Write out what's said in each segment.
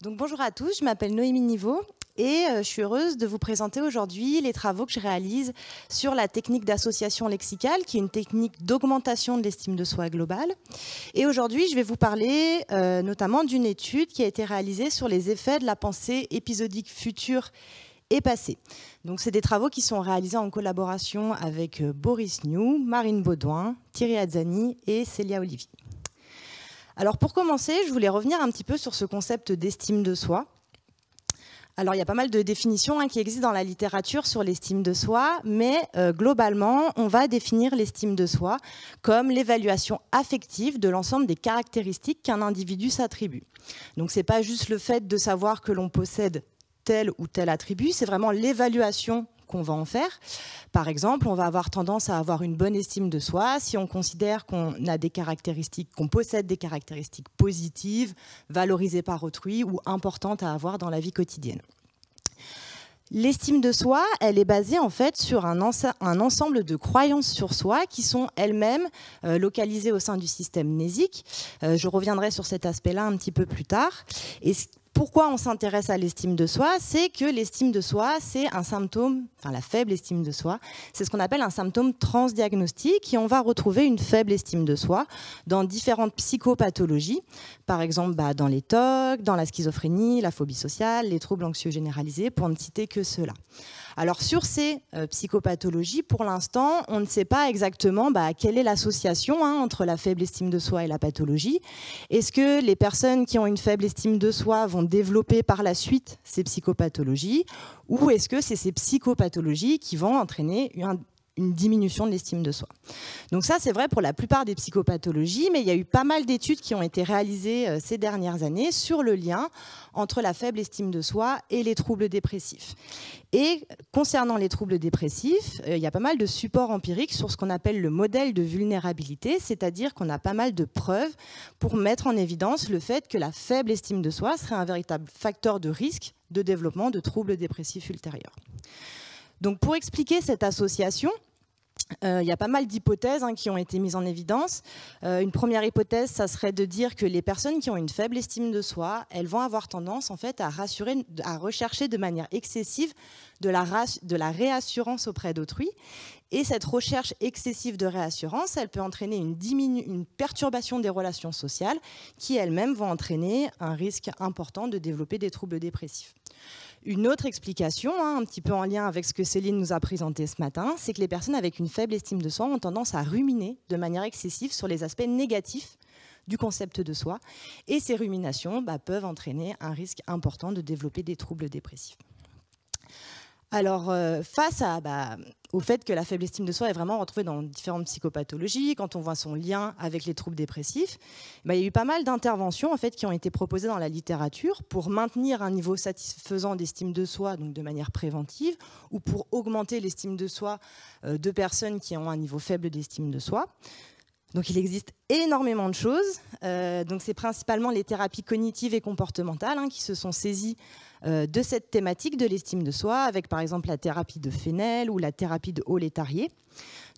Donc, bonjour à tous, je m'appelle Noémie Niveau et je suis heureuse de vous présenter aujourd'hui les travaux que je réalise sur la technique d'association lexicale, qui est une technique d'augmentation de l'estime de soi globale. Et aujourd'hui, je vais vous parler notamment d'une étude qui a été réalisée sur les effets de la pensée épisodique future et passée. Donc, c'est des travaux qui sont réalisés en collaboration avec Boris New, Marine Baudouin, Thierry Azzani et Célia Olivier. Alors pour commencer, je voulais revenir un petit peu sur ce concept d'estime de soi. Alors il y a pas mal de définitions qui existent dans la littérature sur l'estime de soi, mais globalement, on va définir l'estime de soi comme l'évaluation affective de l'ensemble des caractéristiques qu'un individu s'attribue. Donc c'est pas juste le fait de savoir que l'on possède tel ou tel attribut, c'est vraiment l'évaluation qu'on va en faire. Par exemple, on va avoir tendance à avoir une bonne estime de soi si on considère qu'on a des caractéristiques, qu'on possède des caractéristiques positives, valorisées par autrui ou importantes à avoir dans la vie quotidienne. L'estime de soi, elle est basée en fait sur un ensemble de croyances sur soi qui sont elles-mêmes localisées au sein du système mnésique. Je reviendrai sur cet aspect-là un petit peu plus tard. Et pourquoi on s'intéresse à l'estime de soi? C'est que l'estime de soi, c'est un symptôme, enfin la faible estime de soi, c'est ce qu'on appelle un symptôme transdiagnostique et on va retrouver une faible estime de soi dans différentes psychopathologies, par exemple dans les TOC, dans la schizophrénie, la phobie sociale, les troubles anxieux généralisés, pour ne citer que ceux-là. Alors sur ces psychopathologies, pour l'instant, on ne sait pas exactement quelle est l'association entre la faible estime de soi et la pathologie. Est-ce que les personnes qui ont une faible estime de soi vont développer par la suite ces psychopathologies, ou est-ce que c'est ces psychopathologies qui vont entraîner une diminution de l'estime de soi? Donc ça, c'est vrai pour la plupart des psychopathologies, mais il y a eu pas mal d'études qui ont été réalisées ces dernières années sur le lien entre la faible estime de soi et les troubles dépressifs. Et concernant les troubles dépressifs, il y a pas mal de supports empiriques sur ce qu'on appelle le modèle de vulnérabilité, c'est-à-dire qu'on a pas mal de preuves pour mettre en évidence le fait que la faible estime de soi serait un véritable facteur de risque de développement de troubles dépressifs ultérieurs. Donc pour expliquer cette association, il y a pas mal d'hypothèses qui ont été mises en évidence. Une première hypothèse, ça serait de dire que les personnes qui ont une faible estime de soi, elles vont avoir tendance en fait à rechercher de manière excessive de la réassurance auprès d'autrui. Et cette recherche excessive de réassurance, elle peut entraîner une perturbation des relations sociales qui elles-mêmes vont entraîner un risque important de développer des troubles dépressifs. Une autre explication, un petit peu en lien avec ce que Céline nous a présenté ce matin, c'est que les personnes avec une faible estime de soi ont tendance à ruminer de manière excessive sur les aspects négatifs du concept de soi. Et ces ruminations peuvent entraîner un risque important de développer des troubles dépressifs. Alors, face au fait que la faible estime de soi est vraiment retrouvée dans différentes psychopathologies, quand on voit son lien avec les troubles dépressifs, il y a eu pas mal d'interventions en fait, qui ont été proposées dans la littérature pour maintenir un niveau satisfaisant d'estime de soi, donc de manière préventive, ou pour augmenter l'estime de soi de personnes qui ont un niveau faible d'estime de soi. Donc il existe énormément de choses. Donc c'est principalement les thérapies cognitives et comportementales qui se sont saisies de cette thématique de l'estime de soi, avec par exemple la thérapie de Fenel ou la thérapie de Hall-Létarier.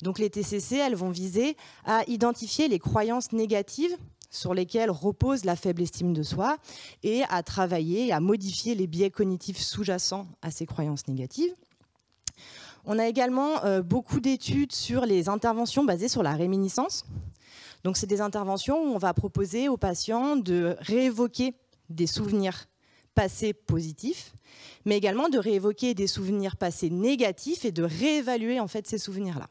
Donc les TCC, elles vont viser à identifier les croyances négatives sur lesquelles repose la faible estime de soi et à travailler, à modifier les biais cognitifs sous-jacents à ces croyances négatives. On a également beaucoup d'études sur les interventions basées sur la réminiscence. Donc, c'est des interventions où on va proposer aux patients de réévoquer des souvenirs passés positifs, mais également de réévoquer des souvenirs passés négatifs et de réévaluer en fait ces souvenirs-là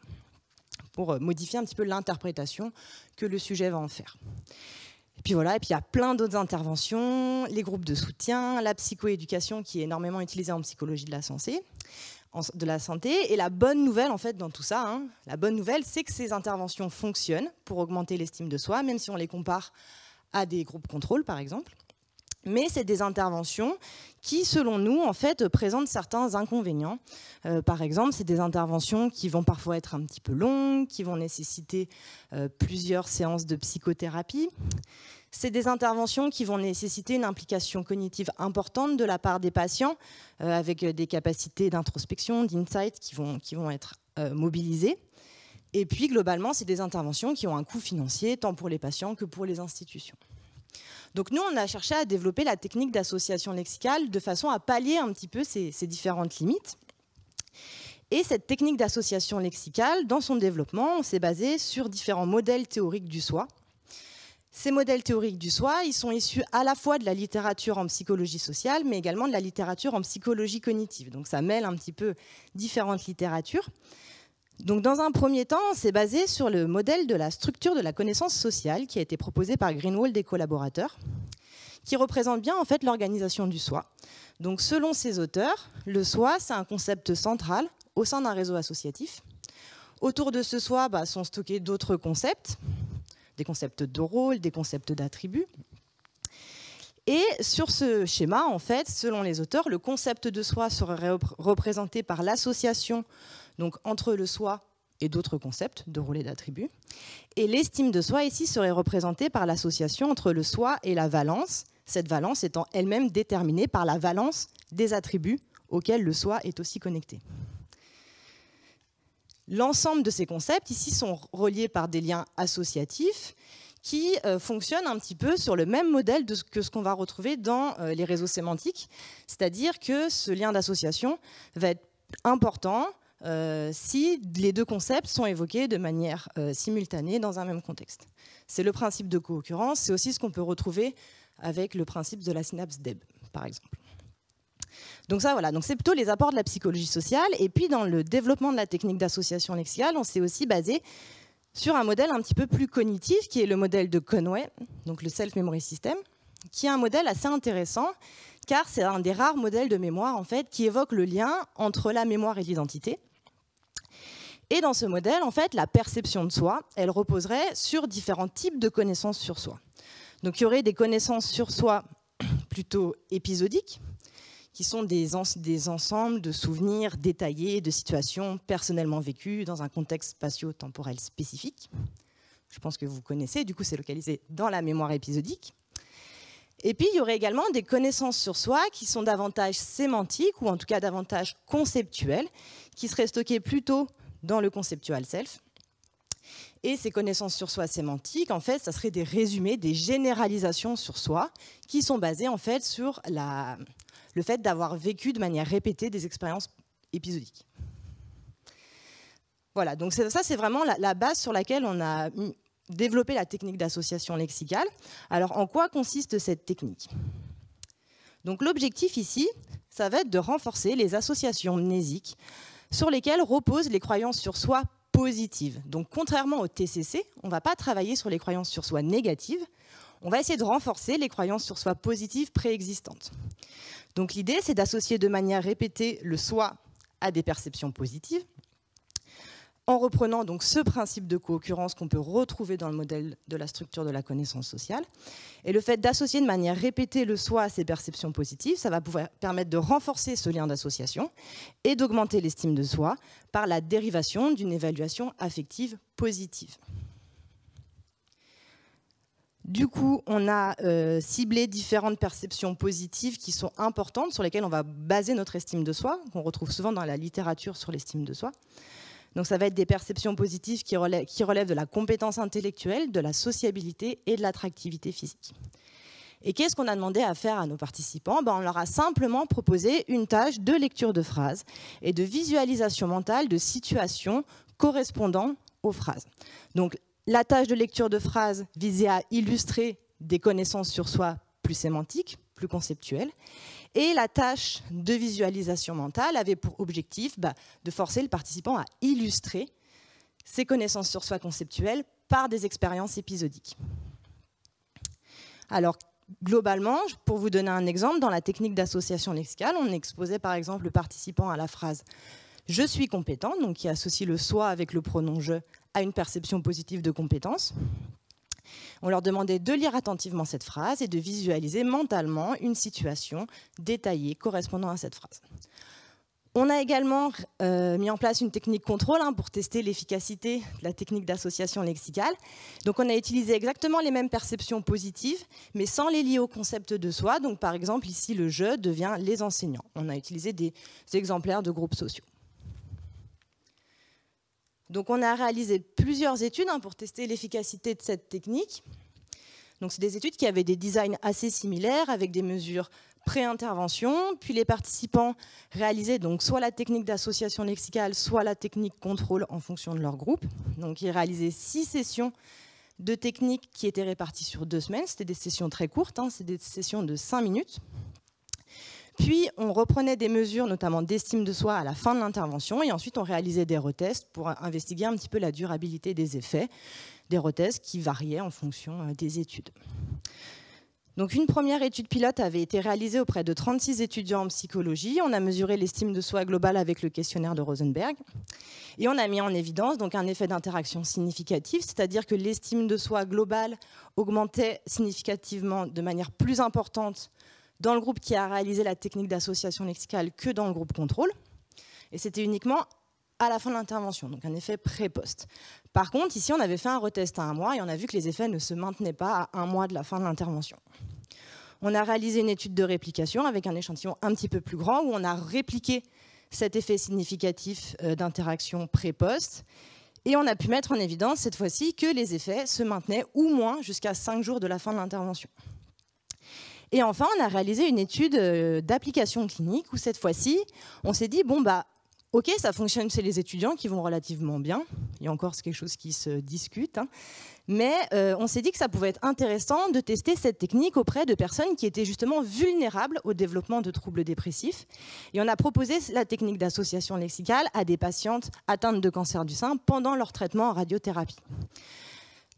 pour modifier un petit peu l'interprétation que le sujet va en faire. Et puis voilà, et puis il y a plein d'autres interventions, les groupes de soutien, la psychoéducation qui est énormément utilisée en psychologie de la santé. Et la bonne nouvelle en fait dans tout ça, la bonne nouvelle, c'est que ces interventions fonctionnent pour augmenter l'estime de soi, même si on les compare à des groupes contrôle par exemple. Mais c'est des interventions qui, selon nous, en fait, présentent certains inconvénients. Par exemple, c'est des interventions qui vont parfois être un petit peu longues, qui vont nécessiter plusieurs séances de psychothérapie. C'est des interventions qui vont nécessiter une implication cognitive importante de la part des patients, avec des capacités d'introspection, d'insight qui vont être mobilisées. Et puis, globalement, c'est des interventions qui ont un coût financier, tant pour les patients que pour les institutions. Donc nous, on a cherché à développer la technique d'association lexicale de façon à pallier un petit peu ces différentes limites. Et cette technique d'association lexicale, dans son développement, on s'est basé sur différents modèles théoriques du soi. Ces modèles théoriques du soi, ils sont issus à la fois de la littérature en psychologie sociale, mais également de la littérature en psychologie cognitive. Donc ça mêle un petit peu différentes littératures. Donc dans un premier temps, on s'est basé sur le modèle de la structure de la connaissance sociale qui a été proposé par Greenwald et collaborateurs, qui représente bien en fait l'organisation du soi. Donc selon ces auteurs, le soi, c'est un concept central au sein d'un réseau associatif. Autour de ce soi sont stockés d'autres concepts, des concepts de rôle, des concepts d'attributs. Et sur ce schéma, en fait, selon les auteurs, le concept de soi serait représenté par l'association donc entre le soi et d'autres concepts de rôle et d'attributs. Et l'estime de soi ici serait représentée par l'association entre le soi et la valence, cette valence étant elle-même déterminée par la valence des attributs auxquels le soi est aussi connecté. L'ensemble de ces concepts ici sont reliés par des liens associatifs qui fonctionnent un petit peu sur le même modèle que ce qu'on va retrouver dans les réseaux sémantiques, c'est-à-dire que ce lien d'association va être important si les deux concepts sont évoqués de manière simultanée dans un même contexte. C'est le principe de co-occurrence, c'est aussi ce qu'on peut retrouver avec le principe de la synapse d'Hebb, par exemple. Donc ça, voilà. Donc c'est plutôt les apports de la psychologie sociale. Et puis dans le développement de la technique d'association lexicale, on s'est aussi basé sur un modèle un petit peu plus cognitif, qui est le modèle de Conway, donc le Self-Memory System, qui est un modèle assez intéressant, car c'est un des rares modèles de mémoire en fait, qui évoque le lien entre la mémoire et l'identité. Et dans ce modèle, en fait, la perception de soi, elle reposerait sur différents types de connaissances sur soi. Donc il y aurait des connaissances sur soi plutôt épisodiques, qui sont des ensembles de souvenirs détaillés, de situations personnellement vécues dans un contexte spatio-temporel spécifique. Je pense que vous connaissez, du coup c'est localisé dans la mémoire épisodique. Et puis il y aurait également des connaissances sur soi qui sont davantage sémantiques, ou en tout cas davantage conceptuelles, qui seraient stockées plutôt dans le conceptual self. Et ces connaissances sur soi sémantiques, en fait, ça serait des résumés, des généralisations sur soi, qui sont basées en fait sur le fait d'avoir vécu de manière répétée des expériences épisodiques. Voilà, donc ça c'est vraiment la base sur laquelle on a développé la technique d'association lexicale. Alors en quoi consiste cette technique? Donc l'objectif ici, ça va être de renforcer les associations mnésiques sur lesquelles reposent les croyances sur soi positives. Donc contrairement au TCC, on ne va pas travailler sur les croyances sur soi négatives, on va essayer de renforcer les croyances sur soi positives préexistantes. Donc l'idée, c'est d'associer de manière répétée le soi à des perceptions positives, en reprenant donc ce principe de co-occurrence qu'on peut retrouver dans le modèle de la structure de la connaissance sociale. Et le fait d'associer de manière répétée le soi à ces perceptions positives, ça va pouvoir permettre de renforcer ce lien d'association et d'augmenter l'estime de soi par la dérivation d'une évaluation affective positive. Du coup, on a ciblé différentes perceptions positives qui sont importantes, sur lesquelles on va baser notre estime de soi, qu'on retrouve souvent dans la littérature sur l'estime de soi. Donc ça va être des perceptions positives qui relèvent de la compétence intellectuelle, de la sociabilité et de l'attractivité physique. Et qu'est-ce qu'on a demandé à faire à nos participants? On leur a simplement proposé une tâche de lecture de phrases et de visualisation mentale de situations correspondant aux phrases. Donc la tâche de lecture de phrases visait à illustrer des connaissances sur soi plus sémantiques, plus conceptuelles. Et la tâche de visualisation mentale avait pour objectif de forcer le participant à illustrer ses connaissances sur soi conceptuelles par des expériences épisodiques. Alors, globalement, pour vous donner un exemple, dans la technique d'association lexicale, on exposait par exemple le participant à la phrase « je suis compétent », donc qui associe le soi avec le pronom « je » à une perception positive de compétence. On leur demandait de lire attentivement cette phrase et de visualiser mentalement une situation détaillée correspondant à cette phrase. On a également mis en place une technique contrôle pour tester l'efficacité de la technique d'association lexicale. Donc on a utilisé exactement les mêmes perceptions positives, mais sans les lier au concept de soi. Donc par exemple, ici, le « je » devient les enseignants. On a utilisé des exemplaires de groupes sociaux. Donc on a réalisé plusieurs études pour tester l'efficacité de cette technique. Donc c'est des études qui avaient des designs assez similaires avec des mesures pré-intervention, puis les participants réalisaient donc soit la technique d'association lexicale, soit la technique contrôle en fonction de leur groupe. Donc ils réalisaient 6 sessions de technique qui étaient réparties sur 2 semaines. C'était des sessions très courtes, c'est des sessions de 5 minutes. Puis on reprenait des mesures, notamment d'estime de soi à la fin de l'intervention, et ensuite on réalisait des retests pour investiguer un petit peu la durabilité des effets, des retests qui variaient en fonction des études. Donc une première étude pilote avait été réalisée auprès de 36 étudiants en psychologie. On a mesuré l'estime de soi globale avec le questionnaire de Rosenberg. Et on a mis en évidence donc un effet d'interaction significatif, c'est-à-dire que l'estime de soi globale augmentait significativement de manière plus importante dans le groupe qui a réalisé la technique d'association lexicale que dans le groupe contrôle. Et c'était uniquement à la fin de l'intervention, donc un effet pré-post. Par contre, ici, on avait fait un retest à 1 mois et on a vu que les effets ne se maintenaient pas à 1 mois de la fin de l'intervention. On a réalisé une étude de réplication avec un échantillon un petit peu plus grand où on a répliqué cet effet significatif d'interaction pré-post et on a pu mettre en évidence cette fois-ci que les effets se maintenaient au moins jusqu'à 5 jours de la fin de l'intervention. Et enfin, on a réalisé une étude d'application clinique où cette fois-ci, on s'est dit, bon, bah, ok, ça fonctionne chez les étudiants qui vont relativement bien. Et encore, c'est quelque chose qui se discute. Mais on s'est dit que ça pouvait être intéressant de tester cette technique auprès de personnes qui étaient justement vulnérables au développement de troubles dépressifs. Et on a proposé la technique d'association lexicale à des patientes atteintes de cancer du sein pendant leur traitement en radiothérapie.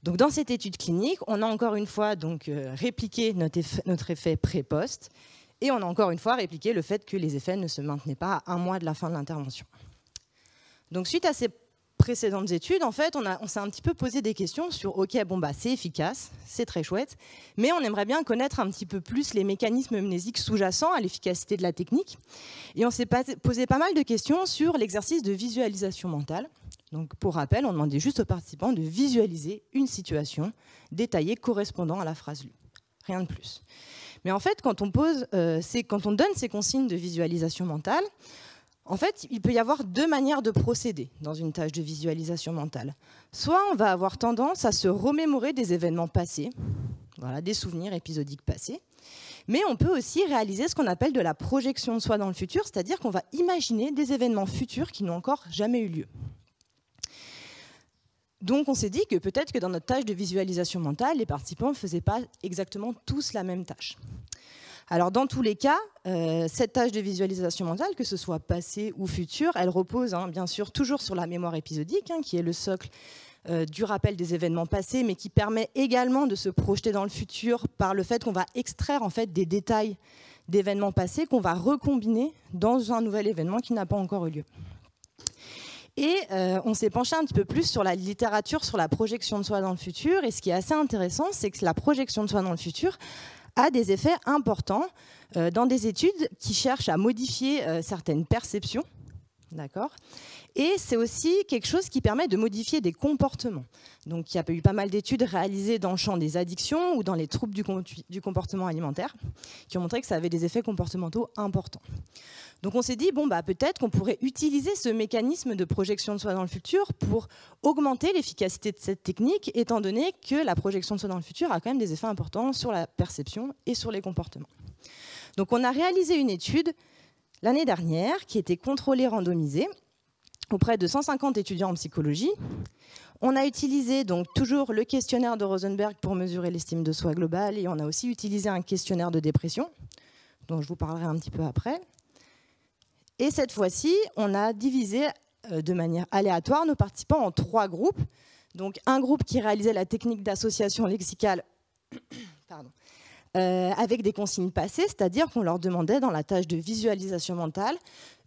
Donc, dans cette étude clinique, on a encore une fois donc, répliqué notre effet pré-post et on a encore une fois répliqué le fait que les effets ne se maintenaient pas à 1 mois de la fin de l'intervention. Donc, suite à ces précédentes études, en fait, on s'est un petit peu posé des questions sur, ok, bon, bah, c'est efficace, c'est très chouette, mais on aimerait bien connaître un petit peu plus les mécanismes mnésiques sous-jacents à l'efficacité de la technique. Et on s'est posé pas mal de questions sur l'exercice de visualisation mentale. Donc, pour rappel, on demandait juste aux participants de visualiser une situation détaillée correspondant à la phrase lue. Rien de plus. Mais en fait, quand on donne ces consignes de visualisation mentale, en fait, il peut y avoir 2 manières de procéder dans une tâche de visualisation mentale. Soit on va avoir tendance à se remémorer des événements passés, voilà, des souvenirs épisodiques passés, mais on peut aussi réaliser ce qu'on appelle de la projection de soi dans le futur, c'est-à-dire qu'on va imaginer des événements futurs qui n'ont encore jamais eu lieu. Donc on s'est dit que peut-être que dans notre tâche de visualisation mentale, les participants ne faisaient pas exactement tous la même tâche. Alors dans tous les cas, cette tâche de visualisation mentale, que ce soit passé ou futur, elle repose bien sûr toujours sur la mémoire épisodique, qui est le socle du rappel des événements passés, mais qui permet également de se projeter dans le futur par le fait qu'on va extraire en fait des détails d'événements passés qu'on va recombiner dans un nouvel événement qui n'a pas encore eu lieu. Et on s'est penché un petit peu plus sur la littérature, sur la projection de soi dans le futur. Et ce qui est assez intéressant, c'est que la projection de soi dans le futur a des effets importants dans des études qui cherchent à modifier certaines perceptions. D'accord ? Et c'est aussi quelque chose qui permet de modifier des comportements. Donc, il y a eu pas mal d'études réalisées dans le champ des addictions ou dans les troubles du comportement alimentaire qui ont montré que ça avait des effets comportementaux importants. Donc, on s'est dit, bon, bah, peut-être qu'on pourrait utiliser ce mécanisme de projection de soi dans le futur pour augmenter l'efficacité de cette technique, étant donné que la projection de soi dans le futur a quand même des effets importants sur la perception et sur les comportements. Donc, on a réalisé une étude l'année dernière qui était contrôlée, randomisée, auprès de 150 étudiants en psychologie. On a utilisé donc toujours le questionnaire de Rosenberg pour mesurer l'estime de soi globale et on a aussi utilisé un questionnaire de dépression, dont je vous parlerai un petit peu après. Et cette fois-ci, on a divisé de manière aléatoire nos participants en 3 groupes. Donc un groupe qui réalisait la technique d'association lexicale avec des consignes passées, c'est-à-dire qu'on leur demandait dans la tâche de visualisation mentale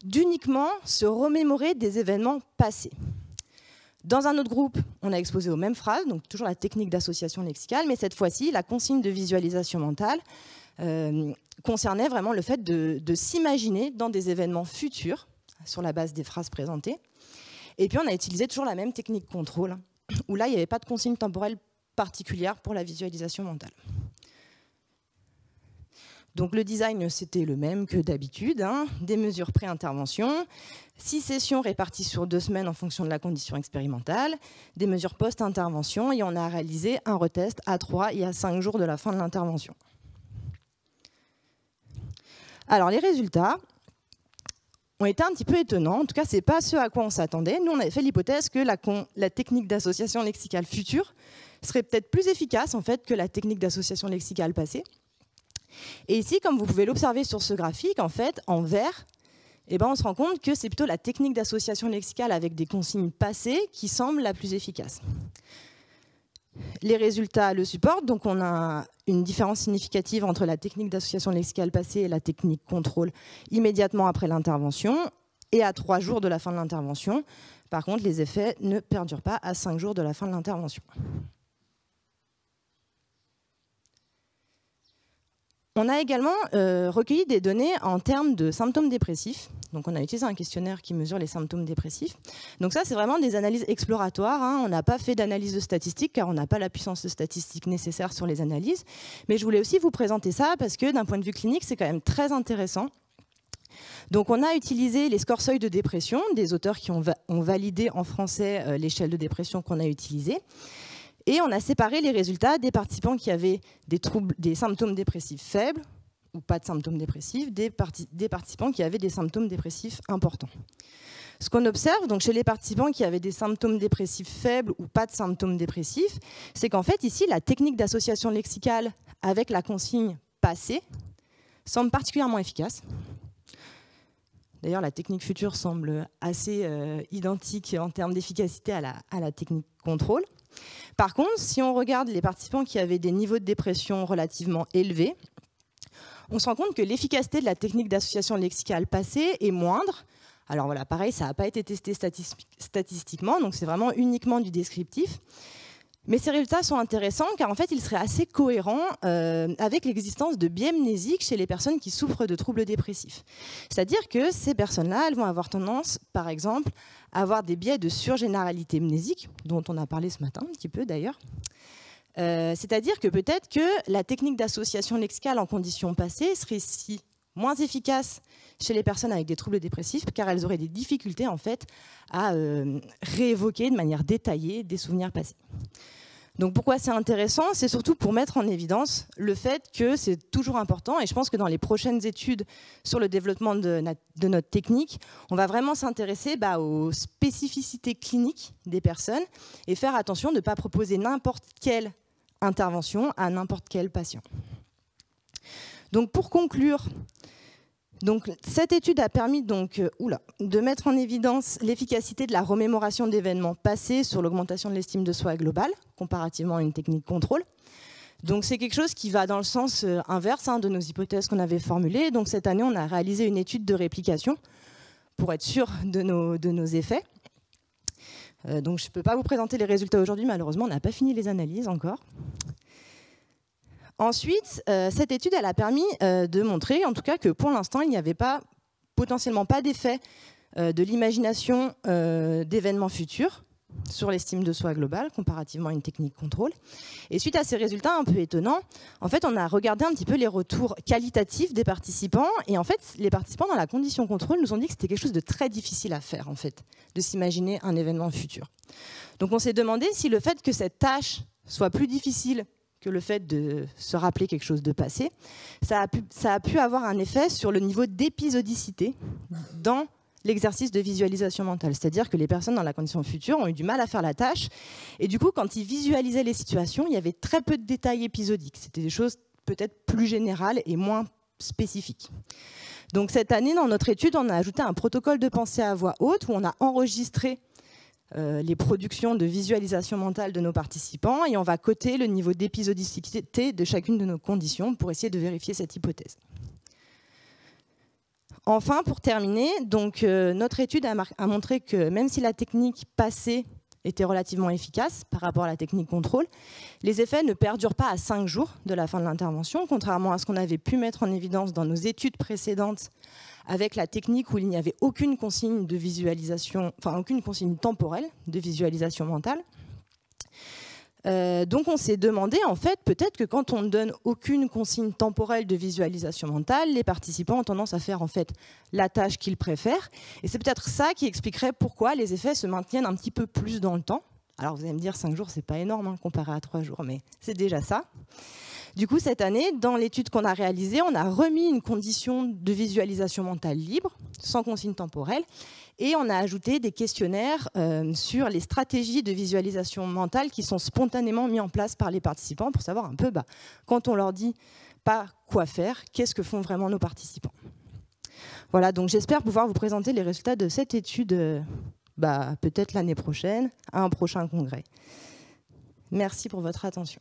d'uniquement se remémorer des événements passés. Dans un autre groupe, on a exposé aux mêmes phrases, donc toujours la technique d'association lexicale, mais cette fois-ci, la consigne de visualisation mentale concernait vraiment le fait de s'imaginer dans des événements futurs sur la base des phrases présentées. Et puis on a utilisé toujours la même technique contrôle, où là, il n'y avait pas de consigne temporelle particulière pour la visualisation mentale. Donc le design, c'était le même que d'habitude, hein, des mesures pré-intervention, 6 sessions réparties sur 2 semaines en fonction de la condition expérimentale, des mesures post-intervention, et on a réalisé un retest à 3 et à 5 jours de la fin de l'intervention. Alors les résultats ont été un petit peu étonnants, en tout cas ce n'est pas ce à quoi on s'attendait. Nous on avait fait l'hypothèse que la technique d'association lexicale future serait peut-être plus efficace en fait que la technique d'association lexicale passée. Et ici, comme vous pouvez l'observer sur ce graphique, en fait, en vert, on se rend compte que c'est plutôt la technique d'association lexicale avec des consignes passées qui semble la plus efficace. Les résultats le supportent, donc on a une différence significative entre la technique d'association lexicale passée et la technique contrôle immédiatement après l'intervention et à 3 jours de la fin de l'intervention. Par contre, les effets ne perdurent pas à 5 jours de la fin de l'intervention. On a également recueilli des données en termes de symptômes dépressifs. Donc on a utilisé un questionnaire qui mesure les symptômes dépressifs. Donc ça, c'est vraiment des analyses exploratoires, hein. On n'a pas fait d'analyse de statistiques car on n'a pas la puissance de statistique nécessaire sur les analyses. Mais je voulais aussi vous présenter ça parce que d'un point de vue clinique, c'est quand même très intéressant. Donc on a utilisé les scores seuil de dépression, des auteurs qui ont validé en français l'échelle de dépression qu'on a utilisée. Et on a séparé les résultats des participants qui avaient des symptômes dépressifs faibles, ou pas de symptômes dépressifs, des participants qui avaient des symptômes dépressifs importants. Ce qu'on observe donc, chez les participants qui avaient des symptômes dépressifs faibles ou pas de symptômes dépressifs, c'est qu'en fait, ici, la technique d'association lexicale avec la consigne passée semble particulièrement efficace. D'ailleurs, la technique future semble assez identique en termes d'efficacité à la technique contrôle. Par contre, si on regarde les participants qui avaient des niveaux de dépression relativement élevés, on se rend compte que l'efficacité de la technique d'association lexicale passée est moindre. Alors voilà, pareil, ça n'a pas été testé statistiquement, donc c'est vraiment uniquement du descriptif. Mais ces résultats sont intéressants car en fait, ils seraient assez cohérents avec l'existence de biais mnésiques chez les personnes qui souffrent de troubles dépressifs. C'est-à-dire que ces personnes-là, elles vont avoir tendance, par exemple, à avoir des biais de surgénéralité mnésique, dont on a parlé ce matin un petit peu d'ailleurs. C'est-à-dire que peut-être que la technique d'association lexicale en conditions passées serait ici moins efficace chez les personnes avec des troubles dépressifs car elles auraient des difficultés en fait à réévoquer de manière détaillée des souvenirs passés. Donc pourquoi c'est intéressant? C'est surtout pour mettre en évidence le fait que c'est toujours important, et je pense que dans les prochaines études sur le développement de notre technique, on va vraiment s'intéresser aux spécificités cliniques des personnes et faire attention de ne pas proposer n'importe quelle intervention à n'importe quel patient. Donc pour conclure, cette étude a permis de mettre en évidence l'efficacité de la remémoration d'événements passés sur l'augmentation de l'estime de soi globale, comparativement à une technique contrôle. Donc c'est quelque chose qui va dans le sens inverse de nos hypothèses qu'on avait formulées. Donc cette année, on a réalisé une étude de réplication pour être sûr de nos effets. Donc je ne peux pas vous présenter les résultats aujourd'hui, malheureusement, on n'a pas fini les analyses encore. Ensuite, cette étude elle a permis de montrer, en tout cas, que pour l'instant, il n'y avait potentiellement pas d'effet de l'imagination d'événements futurs sur l'estime de soi globale, comparativement à une technique contrôle. Et suite à ces résultats un peu étonnants, en fait, on a regardé un petit peu les retours qualitatifs des participants. Et en fait, les participants dans la condition contrôle nous ont dit que c'était quelque chose de très difficile à faire, en fait, de s'imaginer un événement futur. Donc on s'est demandé si le fait que cette tâche soit plus difficile que le fait de se rappeler quelque chose de passé, ça a pu avoir un effet sur le niveau d'épisodicité dans l'exercice de visualisation mentale. C'est-à-dire que les personnes dans la condition future ont eu du mal à faire la tâche. Et du coup, quand ils visualisaient les situations, il y avait très peu de détails épisodiques. C'était des choses peut-être plus générales et moins spécifiques. Donc cette année, dans notre étude, on a ajouté un protocole de pensée à voix haute où on a enregistré les productions de visualisation mentale de nos participants et on va coter le niveau d'épisodicité de chacune de nos conditions pour essayer de vérifier cette hypothèse. Enfin, pour terminer, notre étude a montré que même si la technique passée était relativement efficace par rapport à la technique contrôle, les effets ne perdurent pas à 5 jours de la fin de l'intervention, contrairement à ce qu'on avait pu mettre en évidence dans nos études précédentes avec la technique où il n'y avait aucune consigne de visualisation, enfin aucune consigne temporelle de visualisation mentale. Donc on s'est demandé, en fait, peut-être que quand on ne donne aucune consigne temporelle de visualisation mentale, les participants ont tendance à faire en fait la tâche qu'ils préfèrent. Et c'est peut-être ça qui expliquerait pourquoi les effets se maintiennent un petit peu plus dans le temps. Alors vous allez me dire, 5 jours, c'est pas énorme comparé à 3 jours, mais c'est déjà ça. Du coup, cette année, dans l'étude qu'on a réalisée, on a remis une condition de visualisation mentale libre, sans consigne temporelle, et on a ajouté des questionnaires sur les stratégies de visualisation mentale qui sont spontanément mis en place par les participants pour savoir un peu, quand on leur dit pas quoi faire, qu'est-ce que font vraiment nos participants. Voilà, donc j'espère pouvoir vous présenter les résultats de cette étude peut-être l'année prochaine, à un prochain congrès. Merci pour votre attention.